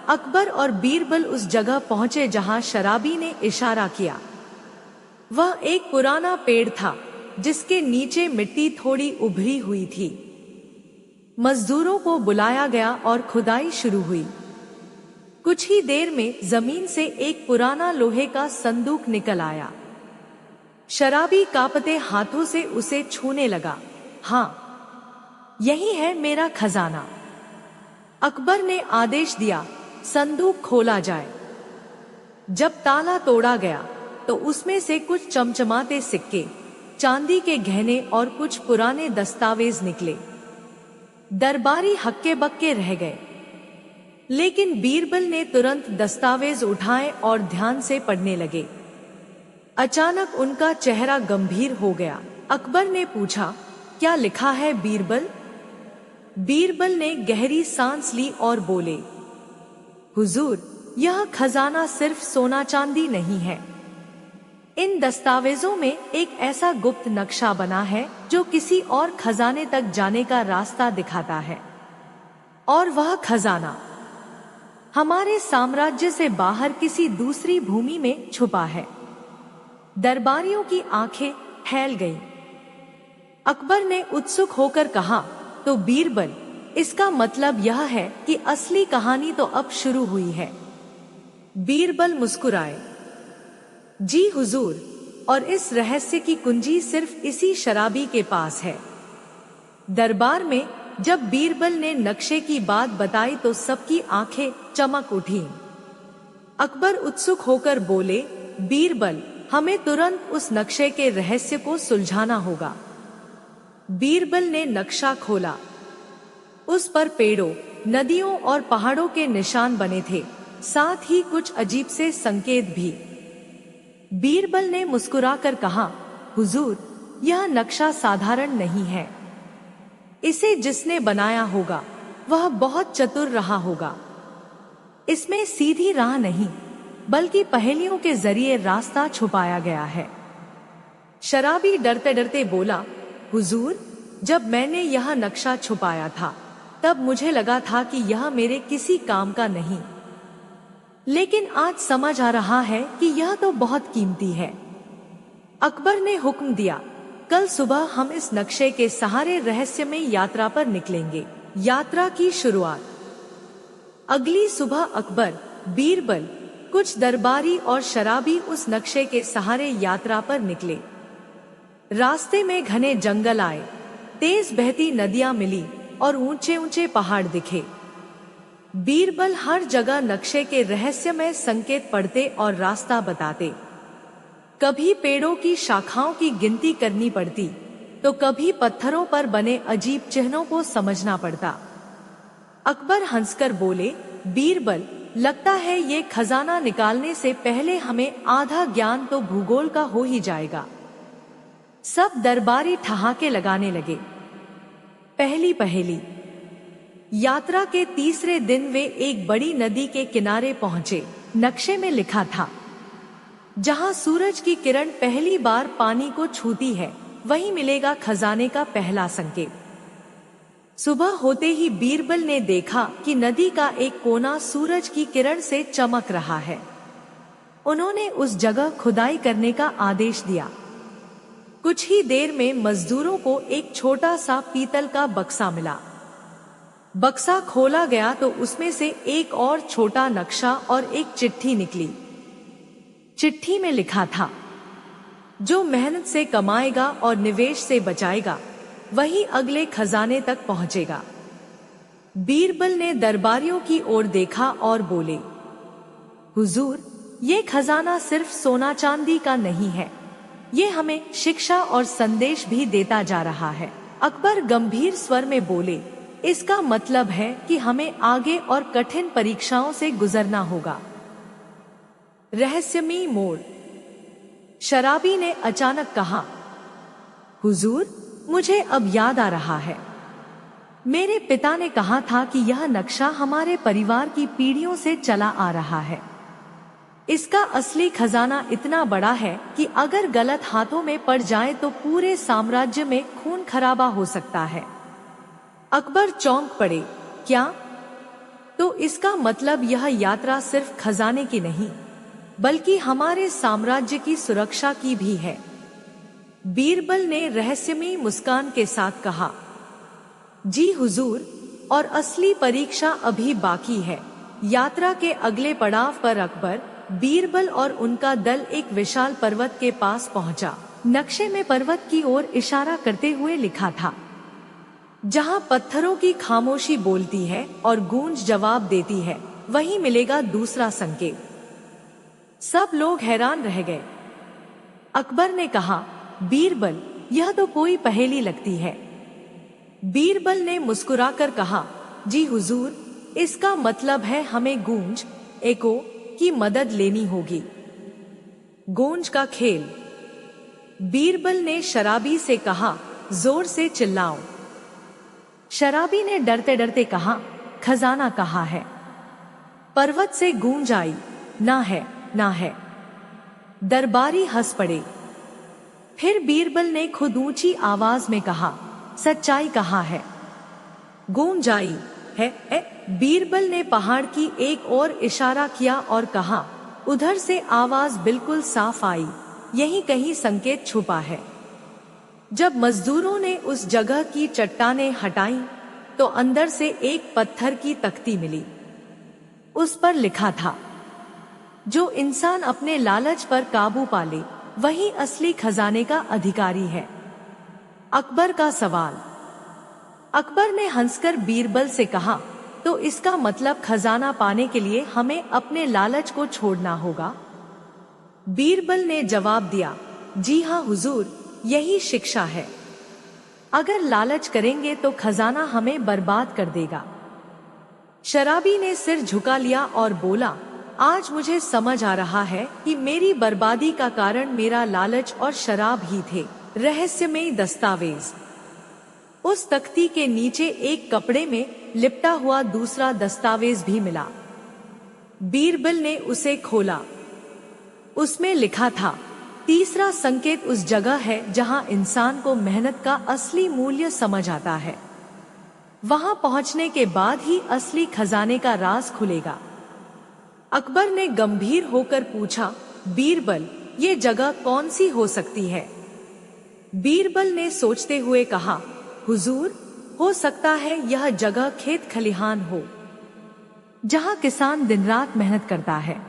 अकबर और बीरबल उस जगह पहुंचे जहां शराबी ने इशारा किया। वह एक पुराना पेड़ था जिसके नीचे मिट्टी थोड़ी उभरी हुई थी। मजदूरों को बुलाया गया और खुदाई शुरू हुई। कुछ ही देर में जमीन से एक पुराना लोहे का संदूक निकल आया। शराबी कांपते हाथों से उसे छूने लगा। हाँ, यही है मेरा खजाना। अकबर ने आदेश दिया, संदूक खोला जाए। जब ताला तोड़ा गया तो उसमें से कुछ चमचमाते सिक्के, चांदी के गहने और कुछ पुराने दस्तावेज निकले। दरबारी हक्के बक्के रह गए, लेकिन बीरबल ने तुरंत दस्तावेज उठाए और ध्यान से पढ़ने लगे। अचानक उनका चेहरा गंभीर हो गया। अकबर ने पूछा, क्या लिखा है बीरबल? बीरबल ने गहरी सांस ली और बोले, हुजूर, यह खजाना सिर्फ सोना चांदी नहीं है। इन दस्तावेजों में एक ऐसा गुप्त नक्शा बना है जो किसी और खजाने तक जाने का रास्ता दिखाता है। और वह खजाना हमारे साम्राज्य से बाहर किसी दूसरी भूमि में छुपा है। दरबारियों की आंखें फैल गईं। अकबर ने उत्सुक होकर कहा, तो बीरबल, इसका मतलब यह है कि असली कहानी तो अब शुरू हुई है। बीरबल मुस्कुराए, जी हुजूर, और इस रहस्य की कुंजी सिर्फ इसी शराबी के पास है। दरबार में जब बीरबल ने नक्शे की बात बताई तो सबकी आंखें चमक उठीं। अकबर उत्सुक होकर बोले, बीरबल, हमें तुरंत उस नक्शे के रहस्य को सुलझाना होगा। बीरबल ने नक्शा खोला। उस पर पेड़ों, नदियों और पहाड़ों के निशान बने थे, साथ ही कुछ अजीब से संकेत भी। बीरबल ने मुस्कुराकर कहा, हुजूर, यह नक्शा साधारण नहीं है। इसे जिसने बनाया होगा वह बहुत चतुर रहा होगा। इसमें सीधी राह नहीं, बल्कि पहेलियों के जरिए रास्ता छुपाया गया है। शराबी डरते डरते बोला, हुजूर, जब मैंने यह नक्शा छुपाया था तब मुझे लगा था कि यह मेरे किसी काम का नहीं, लेकिन आज समझ आ रहा है कि यह तो बहुत कीमती है। अकबर ने हुक्म दिया, कल सुबह हम इस नक्शे के सहारे रहस्यमय यात्रा पर निकलेंगे। यात्रा की शुरुआत। अगली सुबह अकबर, बीरबल, कुछ दरबारी और शराबी उस नक्शे के सहारे यात्रा पर निकले। रास्ते में घने जंगल आए, तेज बहती नदियां मिली और ऊंचे ऊंचे पहाड़ दिखे। बीरबल हर जगह नक्शे के रहस्यमय संकेत पढ़ते और रास्ता बताते। कभी पेड़ों की शाखाओं की गिनती करनी पड़ती, तो कभी पत्थरों पर बने अजीब चिन्हों को समझना पड़ता। अकबर हंसकर बोले, बीरबल, लगता है ये खजाना निकालने से पहले हमें आधा ज्ञान तो भूगोल का हो ही जाएगा। सब दरबारी ठहाके लगाने लगे। पहली पहेली। यात्रा के तीसरे दिन वे एक बड़ी नदी के किनारे पहुंचे। नक्शे में लिखा था, जहां सूरज की किरण पहली बार पानी को छूती है, वहीं मिलेगा खजाने का पहला संकेत। सुबह होते ही बीरबल ने देखा कि नदी का एक कोना सूरज की किरण से चमक रहा है। उन्होंने उस जगह खुदाई करने का आदेश दिया। कुछ ही देर में मजदूरों को एक छोटा सा पीतल का बक्सा मिला। बक्सा खोला गया तो उसमें से एक और छोटा नक्शा और एक चिट्ठी निकली। चिट्ठी में लिखा था, जो मेहनत से कमाएगा और निवेश से बचाएगा, वही अगले खजाने तक पहुंचेगा। बीरबल ने दरबारियों की ओर देखा और बोले, हुजूर, ये खजाना सिर्फ सोना चांदी का नहीं है, ये हमें शिक्षा और संदेश भी देता जा रहा है। अकबर गंभीर स्वर में बोले, इसका मतलब है कि हमें आगे और कठिन परीक्षाओं से गुजरना होगा। रहस्यमयी मोड़। शराबी ने अचानक कहा, हुजूर, मुझे अब याद आ रहा है, मेरे पिता ने कहा था कि यह नक्शा हमारे परिवार की पीढ़ियों से चला आ रहा है। इसका असली खजाना इतना बड़ा है कि अगर गलत हाथों में पड़ जाए तो पूरे साम्राज्य में खून खराबा हो सकता है। अकबर चौंक पड़े, क्या? तो इसका मतलब यह यात्रा सिर्फ खजाने की नहीं, बल्कि हमारे साम्राज्य की सुरक्षा की भी है। बीरबल ने रहस्यमयी मुस्कान के साथ कहा, जी हुजूर, और असली परीक्षा अभी बाकी है। यात्रा के अगले पड़ाव पर अकबर, बीरबल और उनका दल एक विशाल पर्वत के पास पहुंचा। नक्शे में पर्वत की ओर इशारा करते हुए लिखा था, जहां पत्थरों की खामोशी बोलती है और गूंज जवाब देती है, वहीं मिलेगा दूसरा संकेत। सब लोग हैरान रह गए। अकबर ने कहा, बीरबल, यह तो कोई पहेली लगती है। बीरबल ने मुस्कुराकर कहा, जी हुजूर, इसका मतलब है हमें गूंज, एको की मदद लेनी होगी। गूंज का खेल। बीरबल ने शराबी से कहा, जोर से चिल्लाओ। शराबी ने डरते डरते कहा, खजाना कहाँ है? पर्वत से गूंज आई, ना है, ना है। दरबारी हंस पड़े। फिर बीरबल ने खुद ऊंची आवाज में कहा, सच्चाई कहाँ है? गूंज आई है। बीरबल ने पहाड़ की एक ओर इशारा किया और कहा, उधर से आवाज बिल्कुल साफ आई, यहीं कहीं संकेत छुपा है। जब मजदूरों ने उस जगह की चट्टानें हटाईं, तो अंदर से एक पत्थर की तख्ती मिली। उस पर लिखा था, जो इंसान अपने लालच पर काबू पाले, वही असली खजाने का अधिकारी है। अकबर का सवाल। अकबर ने हंसकर बीरबल से कहा, तो इसका मतलब खजाना पाने के लिए हमें अपने लालच को छोड़ना होगा? बीरबल ने जवाब दिया, जी हाँ हुजूर, यही शिक्षा है। अगर लालच करेंगे तो खजाना हमें बर्बाद कर देगा। शराबी ने सिर झुका लिया और बोला, आज मुझे समझ आ रहा है कि मेरी बर्बादी का कारण मेरा लालच और शराब ही थे। रहस्यमयी दस्तावेज। उस तख्ती के नीचे एक कपड़े में लिपटा हुआ दूसरा दस्तावेज भी मिला। बीरबल ने उसे खोला। उसमें लिखा था, तीसरा संकेत उस जगह है जहां इंसान को मेहनत का असली मूल्य समझ आता है। वहां पहुंचने के बाद ही असली खजाने का राज खुलेगा। अकबर ने गंभीर होकर पूछा, बीरबल, ये जगह कौन सी हो सकती है? बीरबल ने सोचते हुए कहा, हुजूर, हो सकता है यह जगह खेत खलिहान हो, जहां किसान दिन रात मेहनत करता है।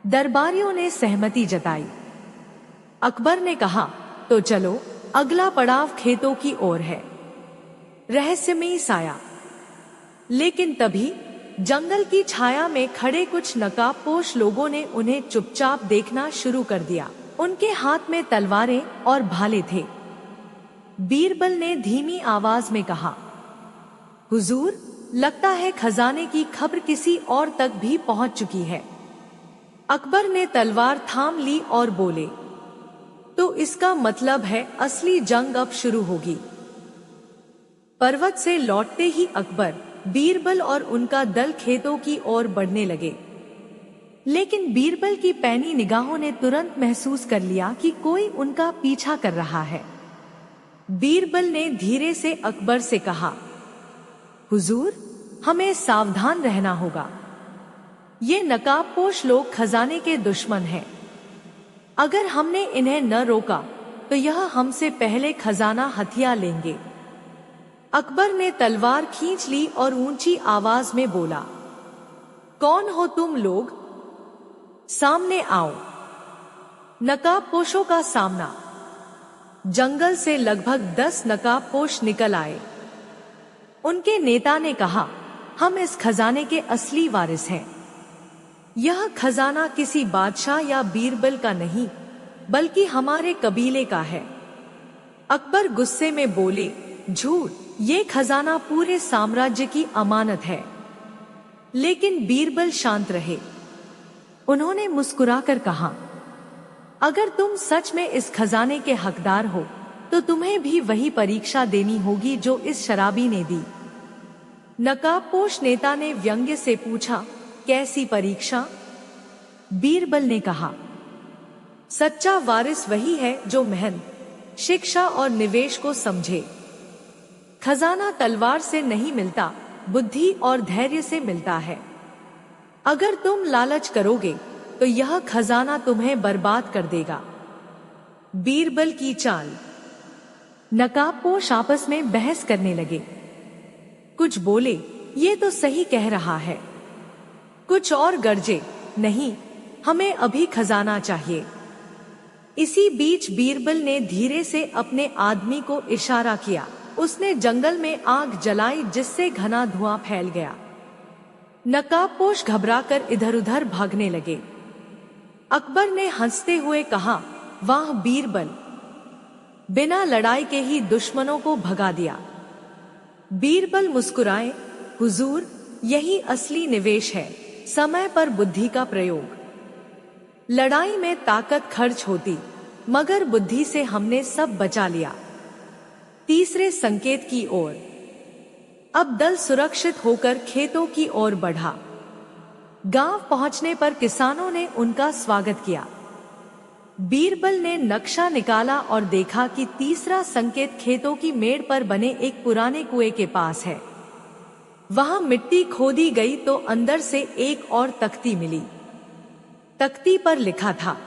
दरबारियों ने सहमति जताई। अकबर ने कहा, तो चलो, अगला पड़ाव खेतों की ओर है। रहस्यमयी साया। लेकिन तभी जंगल की छाया में खड़े कुछ नकाबपोश लोगों ने उन्हें चुपचाप देखना शुरू कर दिया। उनके हाथ में तलवारें और भाले थे। बीरबल ने धीमी आवाज में कहा, हुजूर, लगता है खजाने की खबर किसी और तक भी पहुंच चुकी है। अकबर ने तलवार थाम ली और बोले, तो इसका मतलब है असली जंग अब शुरू होगी। पर्वत से लौटते ही अकबर, बीरबल और उनका दल खेतों की ओर बढ़ने लगे। लेकिन बीरबल की पैनी निगाहों ने तुरंत महसूस कर लिया कि कोई उनका पीछा कर रहा है। बीरबल ने धीरे से अकबर से कहा, हुजूर, हमें सावधान रहना होगा। ये नकाबपोश लोग खजाने के दुश्मन हैं। अगर हमने इन्हें न रोका तो यह हमसे पहले खजाना हथिया लेंगे। अकबर ने तलवार खींच ली और ऊंची आवाज में बोला, कौन हो तुम लोग? सामने आओ। नकाबपोशों का सामना। जंगल से लगभग 10 नकाबपोश निकल आए। उनके नेता ने कहा, हम इस खजाने के असली वारिस हैं। यह खजाना किसी बादशाह या बीरबल का नहीं, बल्कि हमारे कबीले का है। अकबर गुस्से में बोले, झूठ, ये खजाना पूरे साम्राज्य की अमानत है। लेकिन बीरबल शांत रहे। उन्होंने मुस्कुराकर कहा, अगर तुम सच में इस खजाने के हकदार हो तो तुम्हें भी वही परीक्षा देनी होगी जो इस शराबी ने दी। नकाबपोश नेता ने व्यंग्य से पूछा, कैसी परीक्षा? बीरबल ने कहा, सच्चा वारिस वही है जो मेहनत, शिक्षा और निवेश को समझे। खजाना तलवार से नहीं मिलता, बुद्धि और धैर्य से मिलता है। अगर तुम लालच करोगे तो यह खजाना तुम्हें बर्बाद कर देगा। बीरबल की चाल। नकाबपोश आपस में बहस करने लगे। कुछ बोले, ये तो सही कह रहा है। कुछ और गरजे, नहीं, हमें अभी खजाना चाहिए। इसी बीच बीरबल ने धीरे से अपने आदमी को इशारा किया। उसने जंगल में आग जलाई जिससे घना धुआं फैल गया। नकाबपोश घबराकर इधर उधर भागने लगे। अकबर ने हंसते हुए कहा, वाह बीरबल, बिना लड़ाई के ही दुश्मनों को भगा दिया। बीरबल मुस्कुराए, हुजूर, यही असली निवेश है, समय पर बुद्धि का प्रयोग। लड़ाई में ताकत खर्च होती, मगर बुद्धि से हमने सब बचा लिया। तीसरे संकेत की ओर। अब दल सुरक्षित होकर खेतों की ओर बढ़ा। गांव पहुंचने पर किसानों ने उनका स्वागत किया। बीरबल ने नक्शा निकाला और देखा कि तीसरा संकेत खेतों की मेड़ पर बने एक पुराने कुएं के पास है। वहां मिट्टी खोदी गई तो अंदर से एक और तख्ती मिली। तख्ती पर लिखा था,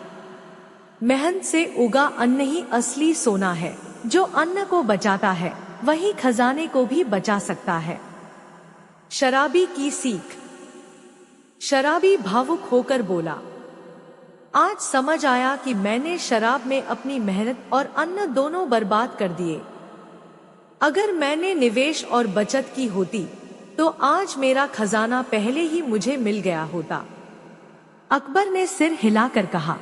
मेहनत से उगा अन्न ही असली सोना है। जो अन्न को बचाता है वही खजाने को भी बचा सकता है। शराबी की सीख। शराबी भावुक होकर बोला, आज समझ आया कि मैंने शराब में अपनी मेहनत और अन्न दोनों बर्बाद कर दिए। अगर मैंने निवेश और बचत की होती तो आज मेरा खजाना पहले ही मुझे मिल गया होता। अकबर ने सिर हिलाकर कहा,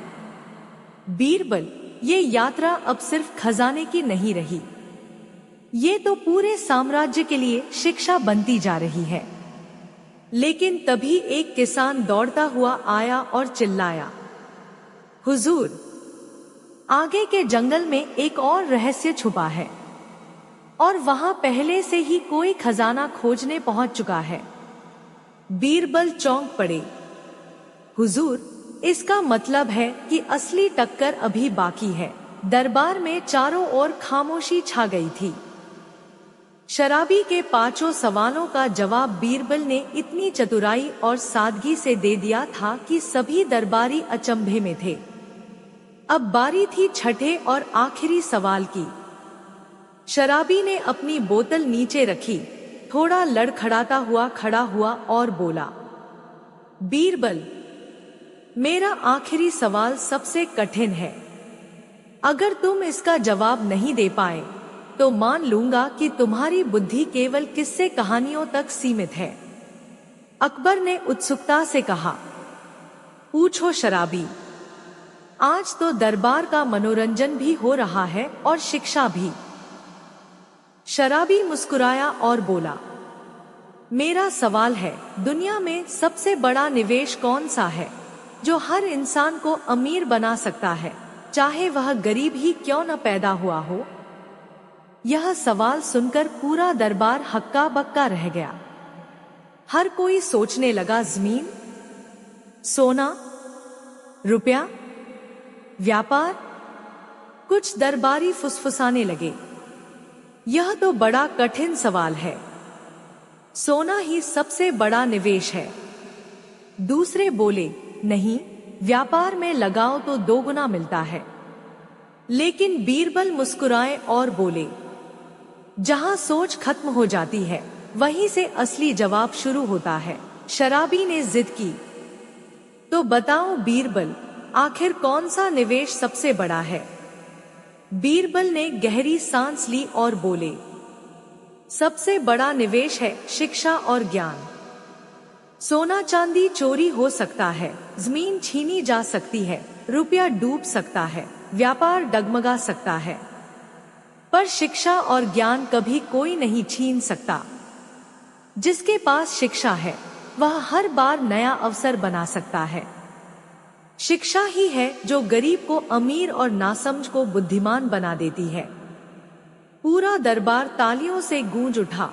बीरबल, ये यात्रा अब सिर्फ खजाने की नहीं रही, ये तो पूरे साम्राज्य के लिए शिक्षा बनती जा रही है। लेकिन तभी एक किसान दौड़ता हुआ आया और चिल्लाया, हुजूर, आगे के जंगल में एक और रहस्य छुपा है और वहां पहले से ही कोई खजाना खोजने पहुंच चुका है। बीरबल चौंक पड़े। हुजूर, इसका मतलब है कि असली टक्कर अभी बाकी है। दरबार में चारों ओर खामोशी छा गई थी। शराबी के पांचों सवालों का जवाब बीरबल ने इतनी चतुराई और सादगी से दे दिया था कि सभी दरबारी अचंभे में थे। अब बारी थी छठे और आखिरी सवाल की। शराबी ने अपनी बोतल नीचे रखी, थोड़ा लड़खड़ाता हुआ खड़ा हुआ और बोला, बीरबल, मेरा आखिरी सवाल सबसे कठिन है। अगर तुम इसका जवाब नहीं दे पाए तो मान लूंगा कि तुम्हारी बुद्धि केवल किस्से कहानियों तक सीमित है। अकबर ने उत्सुकता से कहा, पूछो शराबी। आज तो दरबार का मनोरंजन भी हो रहा है और शिक्षा भी। शराबी मुस्कुराया और बोला, मेरा सवाल है, दुनिया में सबसे बड़ा निवेश कौन सा है जो हर इंसान को अमीर बना सकता है, चाहे वह गरीब ही क्यों न पैदा हुआ हो? यह सवाल सुनकर पूरा दरबार हक्का बक्का रह गया। हर कोई सोचने लगा, जमीन, सोना, रुपया, व्यापार? कुछ दरबारी फुसफुसाने लगे, यह तो बड़ा कठिन सवाल है। सोना ही सबसे बड़ा निवेश है। दूसरे बोले, नहीं, व्यापार में लगाओ तो दोगुना मिलता है। लेकिन बीरबल मुस्कुराए और बोले, जहां सोच खत्म हो जाती है वहीं से असली जवाब शुरू होता है। शराबी ने जिद की, तो बताओ बीरबल, आखिर कौन सा निवेश सबसे बड़ा है? बीरबल ने गहरी सांस ली और बोले, सबसे बड़ा निवेश है शिक्षा और ज्ञान। सोना चांदी चोरी हो सकता है, जमीन छीनी जा सकती है, रुपया डूब सकता है, व्यापार डगमगा सकता है, पर शिक्षा और ज्ञान कभी कोई नहीं छीन सकता। जिसके पास शिक्षा है वह हर बार नया अवसर बना सकता है। शिक्षा ही है जो गरीब को अमीर और नासमझ को बुद्धिमान बना देती है। पूरा दरबार तालियों से गूंज उठा।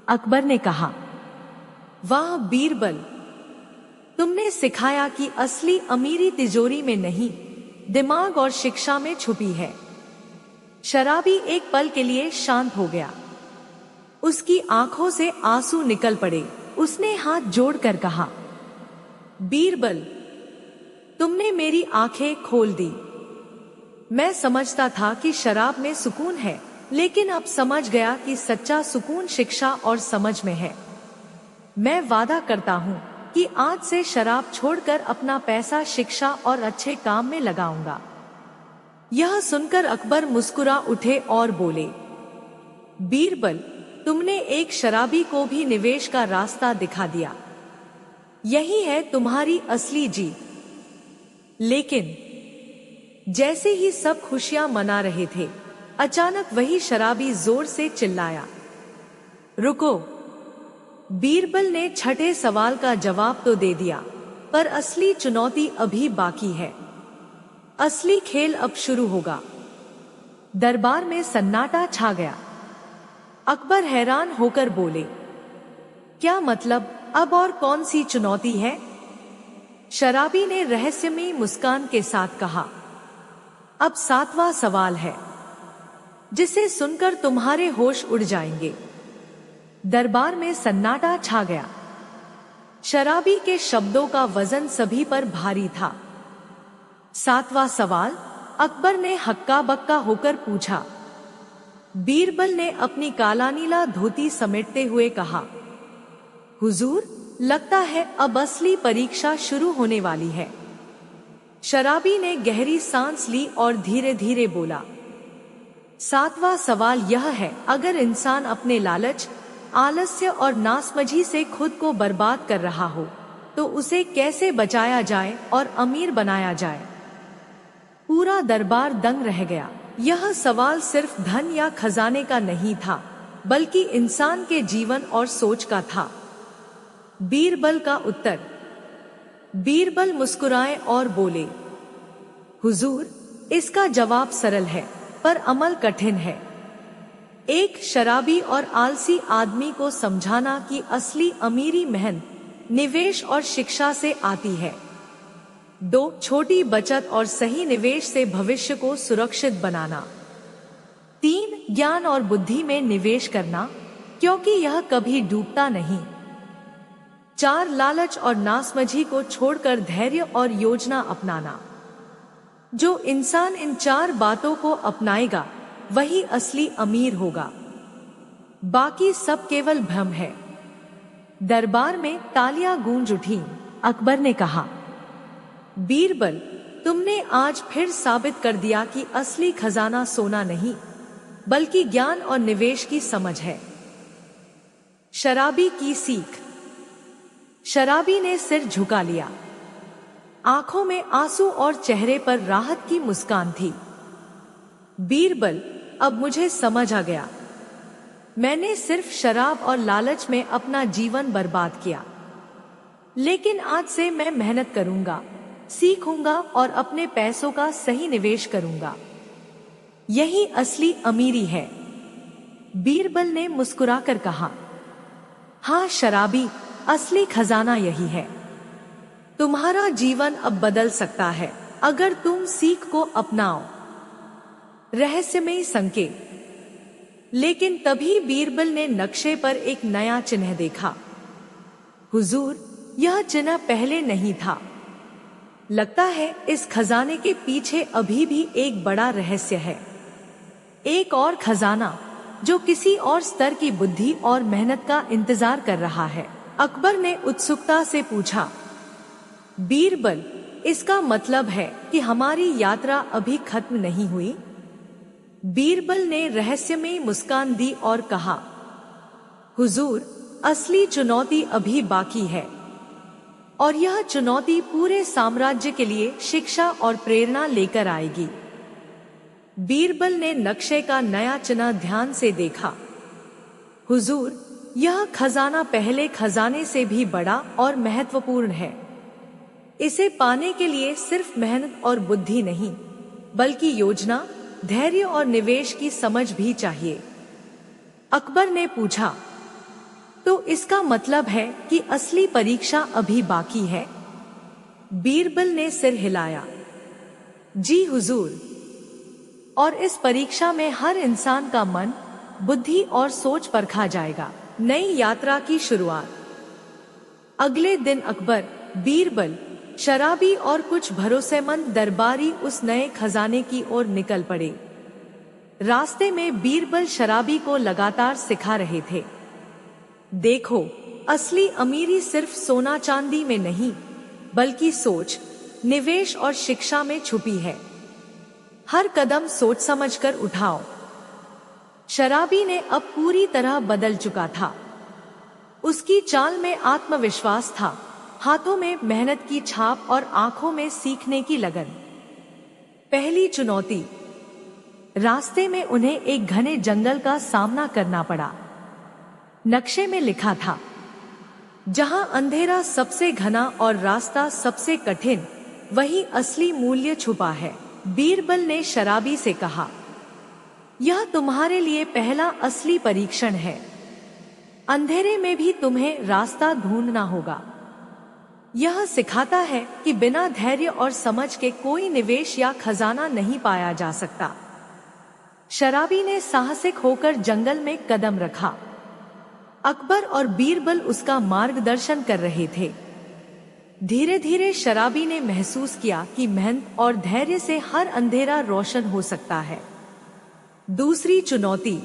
अकबर ने कहा, वाह बीरबल, तुमने सिखाया कि असली अमीरी तिजोरी में नहीं, दिमाग और शिक्षा में छुपी है। शराबी एक पल के लिए शांत हो गया। उसकी आंखों से आंसू निकल पड़े। उसने हाथ जोड़कर कहा, बीरबल, तुमने मेरी आंखें खोल दी। मैं समझता था कि शराब में सुकून है, लेकिन अब समझ गया कि सच्चा सुकून शिक्षा और समझ में है। मैं वादा करता हूँ कि आज से शराब छोड़कर अपना पैसा शिक्षा और अच्छे काम में लगाऊंगा। यह सुनकर अकबर मुस्कुरा उठे और बोले, बीरबल, तुमने एक शराबी को भी निवेश का रास्ता दिखा दिया। यही है तुम्हारी असली जीत। लेकिन जैसे ही सब खुशियां मना रहे थे, अचानक वही शराबी जोर से चिल्लाया, रुको। बीरबल ने छठे सवाल का जवाब तो दे दिया, पर असली चुनौती अभी बाकी है। असली खेल अब शुरू होगा। दरबार में सन्नाटा छा गया। अकबर हैरान होकर बोले, क्या मतलब, अब और कौन सी चुनौती है? शराबी ने रहस्यमयी मुस्कान के साथ कहा, अब 7वां सवाल है, जिसे सुनकर तुम्हारे होश उड़ जाएंगे। दरबार में सन्नाटा छा गया। शराबी के शब्दों का वजन सभी पर भारी था। 7वां सवाल? अकबर ने हक्का बक्का होकर पूछा। बीरबल ने अपनी काला नीला धोती समेटते हुए कहा, हुजूर, लगता है अब असली परीक्षा शुरू होने वाली है। शराबी ने गहरी सांस ली और धीरे धीरे बोला, 7वां सवाल यह है, अगर इंसान अपने लालच, आलस्य और नासमझी से खुद को बर्बाद कर रहा हो, तो उसे कैसे बचाया जाए और अमीर बनाया जाए? पूरा दरबार दंग रह गया। यह सवाल सिर्फ धन या खजाने का नहीं था, बल्कि इंसान के जीवन और सोच का था। बीरबल का उत्तर? बीरबल मुस्कुराए और बोले, हुजूर, इसका जवाब सरल है, पर अमल कठिन है। एक शराबी और आलसी आदमी को समझाना कि असली अमीरी मेहनत, निवेश और शिक्षा से आती है। 2. छोटी बचत और सही निवेश से भविष्य को सुरक्षित बनाना। 3. ज्ञान और बुद्धि में निवेश करना, क्योंकि यह कभी डूबता नहीं। 4. लालच और नासमझी को छोड़कर धैर्य और योजना अपनाना। जो इंसान इन 4 बातों को अपनाएगा, वही असली अमीर होगा। बाकी सब केवल भ्रम है। दरबार में तालियां गूंज उठीं। अकबर ने कहा, बीरबल, तुमने आज फिर साबित कर दिया कि असली खजाना सोना नहीं, बल्कि ज्ञान और निवेश की समझ है। शराबी की सीख। शराबी ने सिर झुका लिया। आंखों में आंसू और चेहरे पर राहत की मुस्कान थी। बीरबल, अब मुझे समझ आ गया। मैंने सिर्फ शराब और लालच में अपना जीवन बर्बाद किया, लेकिन आज से मैं मेहनत करूंगा, सीखूंगा और अपने पैसों का सही निवेश करूंगा। यही असली अमीरी है। बीरबल ने मुस्कुराकर कहा, हाँ शराबी, असली खजाना यही है। तुम्हारा जीवन अब बदल सकता है, अगर तुम सीख को अपनाओ। रहस्यमयी संकेत। लेकिन तभी बीरबल ने नक्शे पर एक नया चिन्ह देखा। हुजूर, यह चिन्ह पहले नहीं था। लगता है इस खजाने के पीछे अभी भी एक बड़ा रहस्य है। एक और खजाना जो किसी और स्तर की बुद्धि और मेहनत का इंतजार कर रहा है। अकबर ने उत्सुकता से पूछा, बीरबल, इसका मतलब है कि हमारी यात्रा अभी खत्म नहीं हुई? बीरबल ने रहस्यमयी मुस्कान दी और कहा, हुजूर, असली चुनौती अभी बाकी है, और यह चुनौती पूरे साम्राज्य के लिए शिक्षा और प्रेरणा लेकर आएगी। बीरबल ने नक्शे का नया चिन्ह ध्यान से देखा। हुजूर, यह खजाना पहले खजाने से भी बड़ा और महत्वपूर्ण है। इसे पाने के लिए सिर्फ मेहनत और बुद्धि नहीं, बल्कि योजना, धैर्य और निवेश की समझ भी चाहिए। अकबर ने पूछा, तो इसका मतलब है कि असली परीक्षा अभी बाकी है? बीरबल ने सिर हिलाया। जी हुजूर, और इस परीक्षा में हर इंसान का मन, बुद्धि और सोच परखा जाएगा। नई यात्रा की शुरुआत। अगले दिन अकबर, बीरबल, शराबी और कुछ भरोसेमंद दरबारी उस नए खजाने की ओर निकल पड़े। रास्ते में बीरबल शराबी को लगातार सिखा रहे थे, देखो, असली अमीरी सिर्फ सोना चांदी में नहीं, बल्कि सोच, निवेश और शिक्षा में छुपी है। हर कदम सोच समझकर उठाओ। शराबी ने अब पूरी तरह बदल चुका था। उसकी चाल में आत्मविश्वास था, हाथों में मेहनत की छाप और आंखों में सीखने की लगन। पहली चुनौती। रास्ते में उन्हें एक घने जंगल का सामना करना पड़ा। नक्शे में लिखा था, जहां अंधेरा सबसे घना और रास्ता सबसे कठिन, वही असली मूल्य छुपा है। बीरबल ने शराबी से कहा, यह तुम्हारे लिए पहला असली परीक्षण है। अंधेरे में भी तुम्हें रास्ता ढूंढना होगा। यह सिखाता है कि बिना धैर्य और समझ के कोई निवेश या खजाना नहीं पाया जा सकता। शराबी ने साहसिक होकर जंगल में कदम रखा। अकबर और बीरबल उसका मार्गदर्शन कर रहे थे। धीरे धीरे शराबी ने महसूस किया कि मेहनत और धैर्य से हर अंधेरा रोशन हो सकता है। दूसरी चुनौती।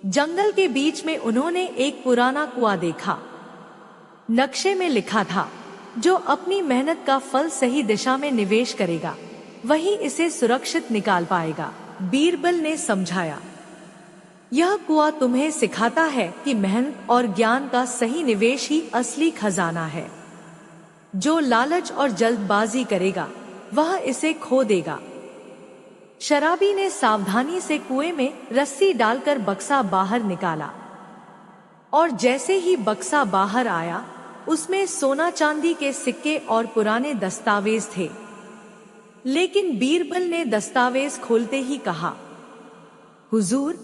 जंगल के बीच में उन्होंने एक पुराना कुआं देखा। नक्शे में लिखा था, जो अपनी मेहनत का फल सही दिशा में निवेश करेगा, वही इसे सुरक्षित निकाल पाएगा। बीरबल ने समझाया, यह कुआं तुम्हें सिखाता है कि मेहनत और ज्ञान का सही निवेश ही असली खजाना है। जो लालच और जल्दबाजी करेगा, वह इसे खो देगा। शराबी ने सावधानी से कुएं में रस्सी डालकर बक्सा बाहर निकाला, और जैसे ही बक्सा बाहर आया, उसमें सोना चांदी के सिक्के और पुराने दस्तावेज थे। लेकिन बीरबल ने दस्तावेज खोलते ही कहा, हुजूर,